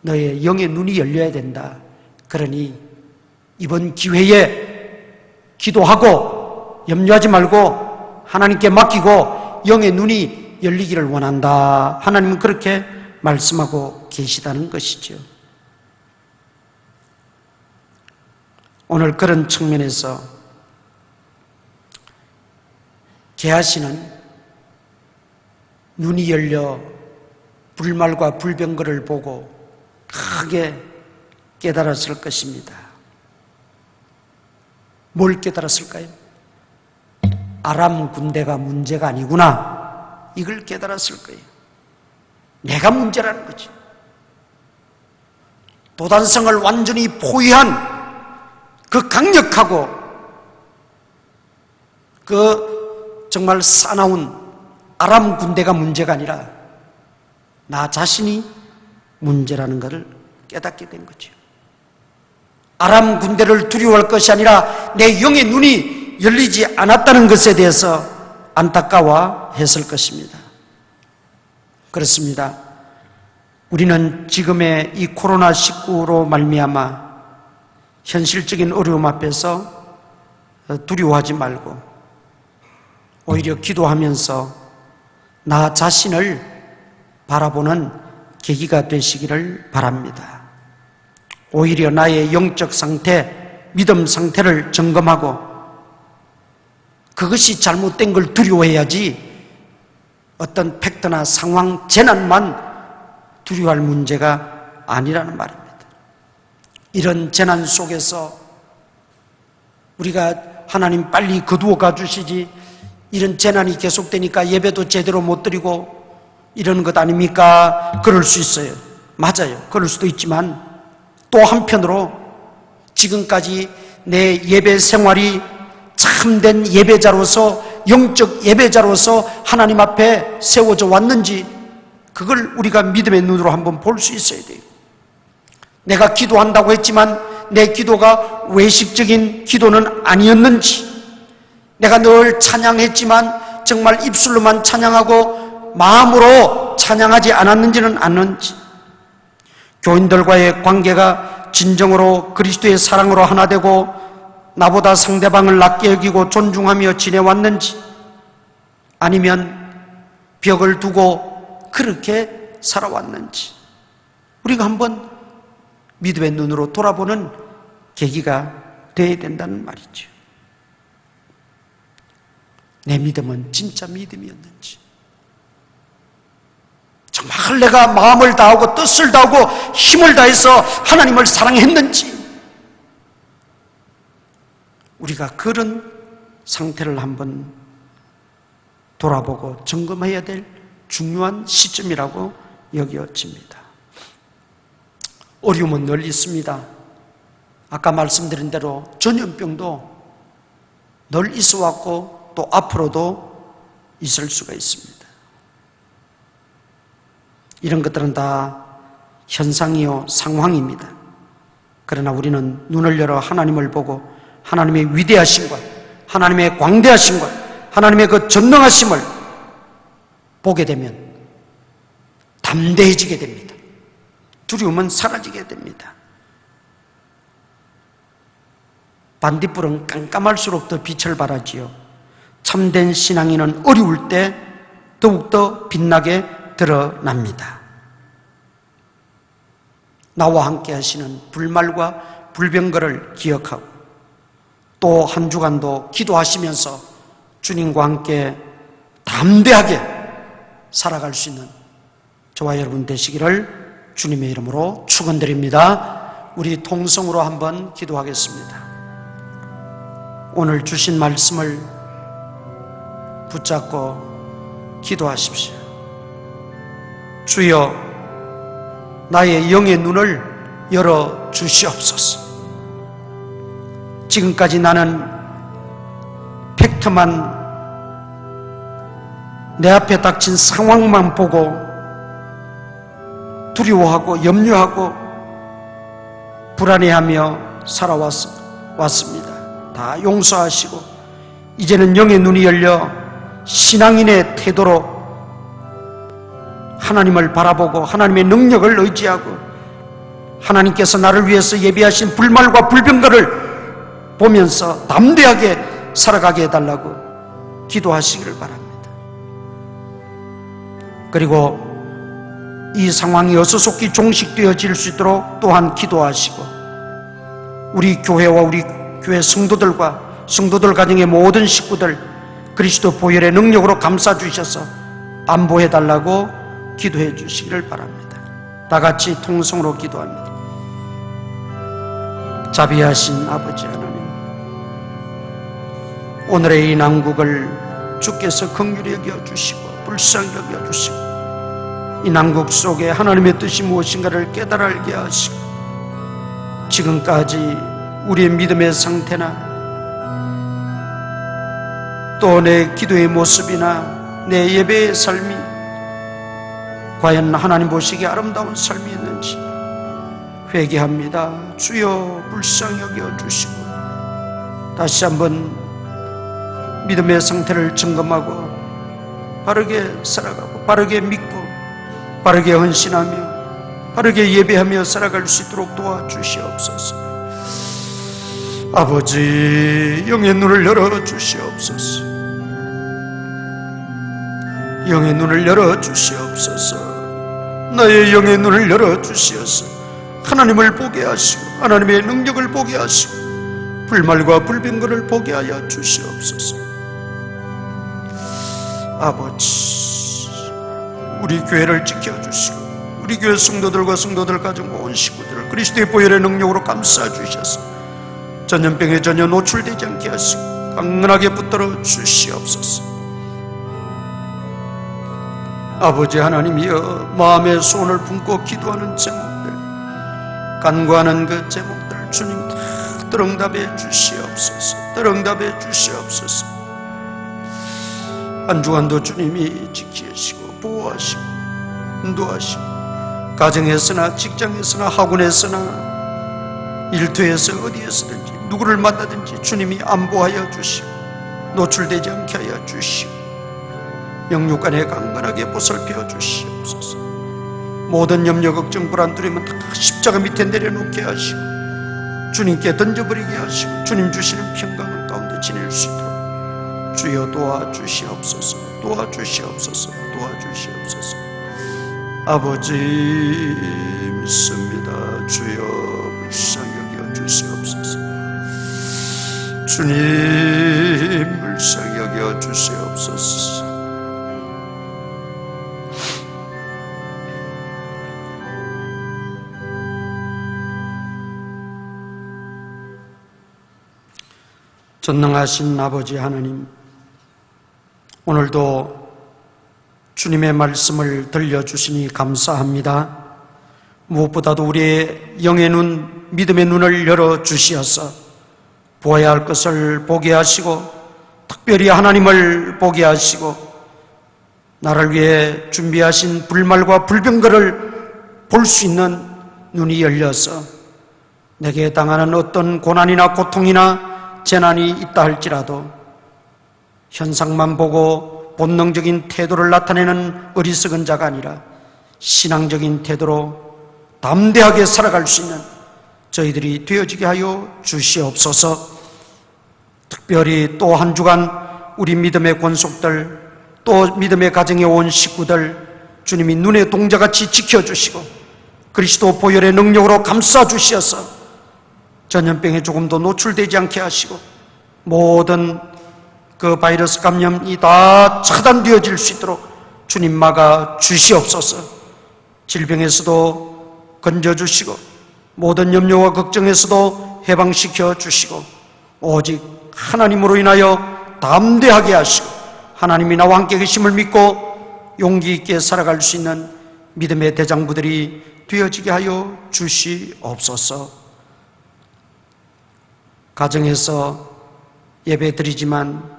너의 영의 눈이 열려야 된다. 그러니 이번 기회에 기도하고 염려하지 말고 하나님께 맡기고 영의 눈이 열리기를 원한다. 하나님은 그렇게 말씀하고 계시다는 것이죠. 오늘 그런 측면에서 게하시는 눈이 열려 불말과 불병거를 보고 크게 깨달았을 것입니다. 뭘 깨달았을까요? 아람 군대가 문제가 아니구나, 이걸 깨달았을 거예요. 내가 문제라는 거지. 도단성을 완전히 포위한 그 강력하고 그 정말 사나운 아람 군대가 문제가 아니라 나 자신이 문제라는 것을 깨닫게 된 거죠. 아람 군대를 두려워할 것이 아니라 내 영의 눈이 열리지 않았다는 것에 대해서 안타까워했을 것입니다. 그렇습니다. 우리는 지금의 이 코로나19로 말미암아 현실적인 어려움 앞에서 두려워하지 말고 오히려 기도하면서 나 자신을 바라보는 계기가 되시기를 바랍니다. 오히려 나의 영적 상태, 믿음 상태를 점검하고 그것이 잘못된 걸 두려워해야지 어떤 팩트나 상황, 재난만 두려워할 문제가 아니라는 말입니다. 이런 재난 속에서 우리가 하나님 빨리 거두어 가주시지, 이런 재난이 계속되니까 예배도 제대로 못 드리고 이러는 것 아닙니까? 그럴 수 있어요. 맞아요. 그럴 수도 있지만 또 한편으로 지금까지 내 예배 생활이 참된 예배자로서, 영적 예배자로서 하나님 앞에 세워져 왔는지, 그걸 우리가 믿음의 눈으로 한번 볼 수 있어야 돼요. 내가 기도한다고 했지만 내 기도가 외식적인 기도는 아니었는지, 내가 늘 찬양했지만 정말 입술로만 찬양하고 마음으로 찬양하지 않았는지는 않는지, 교인들과의 관계가 진정으로 그리스도의 사랑으로 하나 되고 나보다 상대방을 낮게 여기고 존중하며 지내왔는지, 아니면 벽을 두고 그렇게 살아왔는지, 우리가 한번 믿음의 눈으로 돌아보는 계기가 되어야 된다는 말이죠. 내 믿음은 진짜 믿음이었는지, 정말 내가 마음을 다하고 뜻을 다하고 힘을 다해서 하나님을 사랑했는지, 우리가 그런 상태를 한번 돌아보고 점검해야 될 중요한 시점이라고 여겨집니다. 어려움은 늘 있습니다. 아까 말씀드린 대로 전염병도 늘 있어 왔고 또 앞으로도 있을 수가 있습니다. 이런 것들은 다 현상이요 상황입니다. 그러나 우리는 눈을 열어 하나님을 보고 하나님의 위대하심과 하나님의 광대하심과 하나님의 그 전능하심을 보게 되면 담대해지게 됩니다. 두려움은 사라지게 됩니다. 반딧불은 깜깜할수록 더 빛을 발하지요. 참된 신앙인은 어려울 때 더욱더 빛나게 드러납니다. 나와 함께 하시는 불말과 불병거를 기억하고 또 한 주간도 기도하시면서 주님과 함께 담대하게 살아갈 수 있는 저와 여러분 되시기를 주님의 이름으로 축원드립니다. 우리 통성으로 한번 기도하겠습니다. 오늘 주신 말씀을 붙잡고 기도하십시오. 주여, 나의 영의 눈을 열어 주시옵소서. 지금까지 나는 팩트만, 내 앞에 닥친 상황만 보고 두려워하고 염려하고 불안해하며 살아왔습니다. 다 용서하시고 이제는 영의 눈이 열려 신앙인의 태도로 하나님을 바라보고 하나님의 능력을 의지하고 하나님께서 나를 위해서 예비하신 불말과 불병거를 보면서 담대하게 살아가게 해달라고 기도하시기를 바랍니다. 그리고 이 상황이 어수속히 종식되어질 수 있도록 또한 기도하시고 우리 교회와 우리 교회 성도들과 성도들 가정의 모든 식구들 그리스도 보혈의 능력으로 감싸주셔서 안보해달라고 기도해 주시기를 바랍니다. 다 같이 통성으로 기도합니다. 자비하신 아버지 하나님, 오늘의 이 난국을 주께서 긍휼히 여겨주시고 불쌍히 여겨주시고 이 난국 속에 하나님의 뜻이 무엇인가를 깨달아 알게 하시고 지금까지 우리의 믿음의 상태나 또 내 기도의 모습이나 내 예배의 삶이 과연 하나님 보시기에 아름다운 삶이었는지 회개합니다. 주여 불쌍히 여겨주시고 다시 한번 믿음의 상태를 점검하고 바르게 살아가고 바르게 믿고 바르게 헌신하며 바르게 예배하며 살아갈 수 있도록 도와주시옵소서. 아버지, 영의 눈을 열어주시옵소서. 영의 눈을 열어주시옵소서. 나의 영의 눈을 열어주시옵소서. 하나님을 보게 하시고 하나님의 능력을 보게 하시고 불말과 불병거를 보게 하여 주시옵소서. 아버지, 우리 교회를 지켜주시고 우리 교회 성도들과 성도들 가정 온 식구들을 그리스도의 보혈의 능력으로 감싸주셔서 전염병에 전혀 노출되지 않게 하시고 강건하게 붙들어 주시옵소서. 아버지 하나님이여, 마음의 소원을 품고 기도하는 제목들, 간구하는 그 제목들 주님 다 들응답해 주시옵소서. 들응답해 주시옵소서. 한 주간도 주님이 지키시고 보호하시고 인도하시고 가정에서나 직장에서나 학원에서나 일터에서 어디에서든지 누구를 만나든지 주님이 안보하여 주시고 노출되지 않게 하여 주시고 영육간에 강건하게 보살펴 주시옵소서. 모든 염려 걱정 불안 두려움은 다 십자가 밑에 내려놓게 하시고 주님께 던져버리게 하시고 주님 주시는 평강을 가운데 지낼 수 있도록 주여 도와주시옵소서. 도와주시옵소서. 도와주시옵소서. 아버지 믿습니다. 주여 불쌍히 여겨 주시옵소서. 주님 불쌍히 여겨 주시옵소서. 전능하신 아버지 하나님, 오늘도 주님의 말씀을 들려주시니 감사합니다. 무엇보다도 우리의 영의 눈, 믿음의 눈을 열어주시어서 보아야 할 것을 보게 하시고 특별히 하나님을 보게 하시고 나를 위해 준비하신 불말과 불병거를 볼 수 있는 눈이 열려서 내게 당하는 어떤 고난이나 고통이나 재난이 있다 할지라도 현상만 보고 본능적인 태도를 나타내는 어리석은 자가 아니라 신앙적인 태도로 담대하게 살아갈 수 있는 저희들이 되어지게 하여 주시옵소서. 특별히 또 한 주간 우리 믿음의 권속들 또 믿음의 가정에 온 식구들 주님이 눈의 동자같이 지켜주시고 그리스도 보혈의 능력으로 감싸주시어서 전염병에 조금도 노출되지 않게 하시고 모든 그 바이러스 감염이 다 차단되어질 수 있도록 주님 막아 주시옵소서. 질병에서도 건져주시고 모든 염려와 걱정에서도 해방시켜 주시고 오직 하나님으로 인하여 담대하게 하시고 하나님이 나와 함께 계심을 믿고 용기 있게 살아갈 수 있는 믿음의 대장부들이 되어지게 하여 주시옵소서. 가정에서 예배드리지만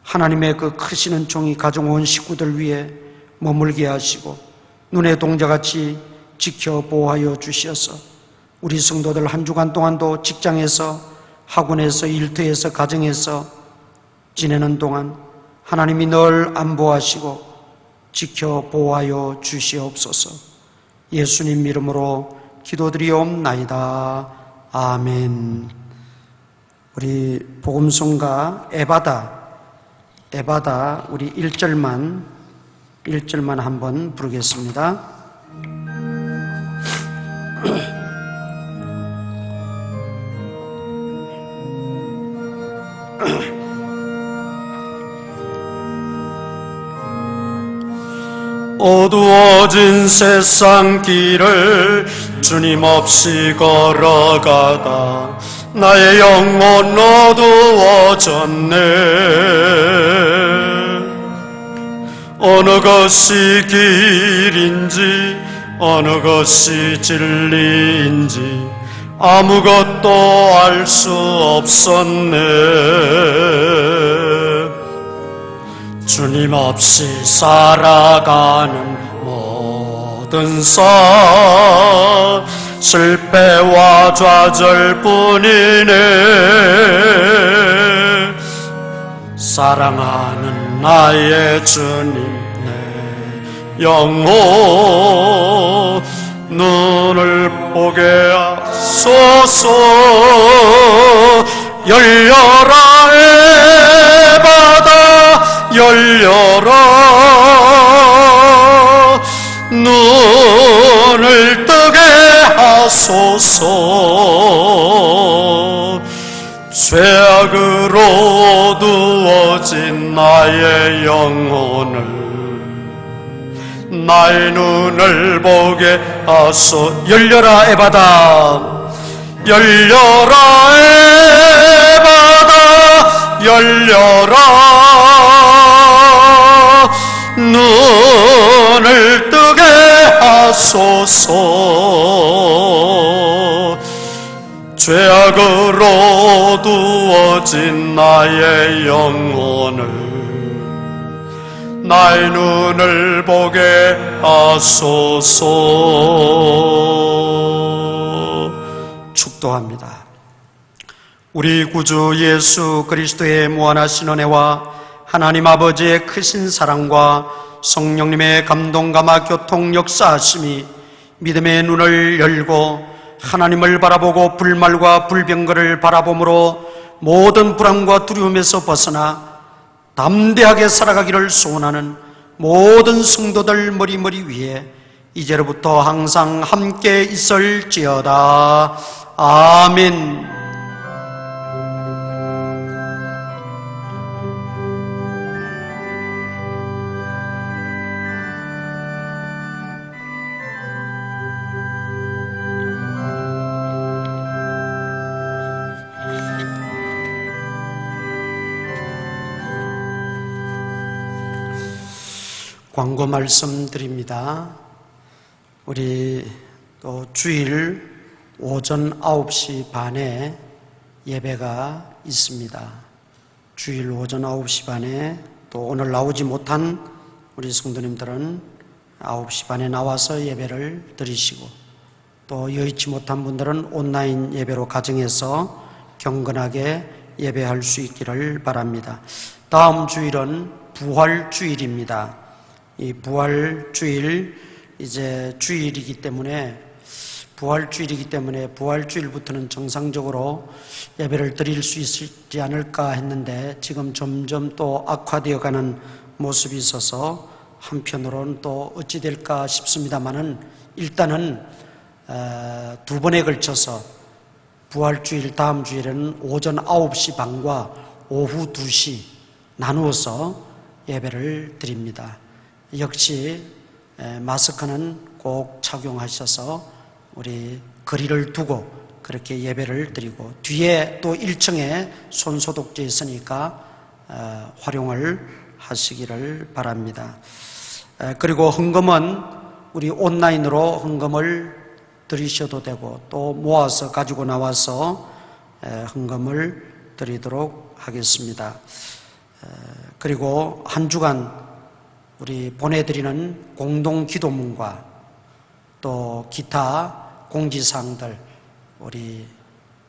하나님의 그 크시는 종이 가정 온 식구들 위해 머물게 하시고 눈의 동자같이 지켜 보호하여 주시어서 우리 성도들 한 주간 동안도 직장에서, 학원에서, 일터에서, 가정에서 지내는 동안 하나님이 늘 안보하시고 지켜 보호하여 주시옵소서. 예수님 이름으로 기도드리옵나이다. 아멘. 우리 복음송가 에바다 우리 1절만 한번 부르겠습니다. 어두워진 세상 길을 주님 없이 걸어가다 나의 영혼 어두워졌네. 어느 것이 길인지 어느 것이 진리인지 아무것도 알 수 없었네. 주님 없이 살아가는 모든 삶 실패와 좌절뿐이네. 사랑하는 나의 주님 내 영혼 눈을 보게 하소서. 열려라 에바다 열려라 눈을 뜨게 하소서. 죄악으로 어두워진 나의 영혼을 나의 눈을 보게 하소. 열려라 에바다 열려라 에바다 열려라 눈을 뜨게 하소서. 죄악으로 어두워진 나의 영혼을 나의 눈을 보게 하소서. 축도합니다. 우리 구주 예수 그리스도의 무한하신 은혜와 하나님 아버지의 크신 사랑과 성령님의 감동 감화 교통 역사하심이 믿음의 눈을 열고 하나님을 바라보고 불말과 불병거를 바라봄으로 모든 불안과 두려움에서 벗어나 담대하게 살아가기를 소원하는 모든 성도들 머리머리 위에 이제로부터 항상 함께 있을지어다. 아멘. 광고 말씀드립니다. 우리 또 주일 오전 9시 반에 예배가 있습니다. 주일 오전 9시 반에 또 오늘 나오지 못한 우리 성도님들은 9시 반에 나와서 예배를 드리시고 또 여의치 못한 분들은 온라인 예배로 가정에서 경건하게 예배할 수 있기를 바랍니다. 다음 주일은 부활주일입니다. 이 부활주일 이제 주일이기 때문에 부활주일부터는 정상적으로 예배를 드릴 수 있지 않을까 했는데 지금 점점 또 악화되어가는 모습이 있어서 한편으로는 또 어찌 될까 싶습니다만은 일단은 두 번에 걸쳐서 부활주일 다음 주일에는 오전 9시 반과 오후 2시 나누어서 예배를 드립니다. 역시 마스크는 꼭 착용하셔서 우리 거리를 두고 그렇게 예배를 드리고 뒤에 또 1층에 손소독제 있으니까 활용을 하시기를 바랍니다. 그리고 헌금은 우리 온라인으로 헌금을 드리셔도 되고 또 모아서 가지고 나와서 헌금을 드리도록 하겠습니다. 그리고 한 주간 우리 보내드리는 공동 기도문과 또 기타 공지사항들 우리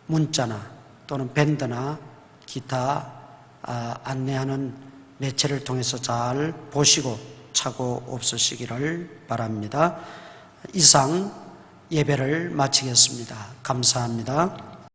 문자나 또는 밴드나 기타 안내하는 매체를 통해서 잘 보시고 착오 없으시기를 바랍니다. 이상 예배를 마치겠습니다. 감사합니다.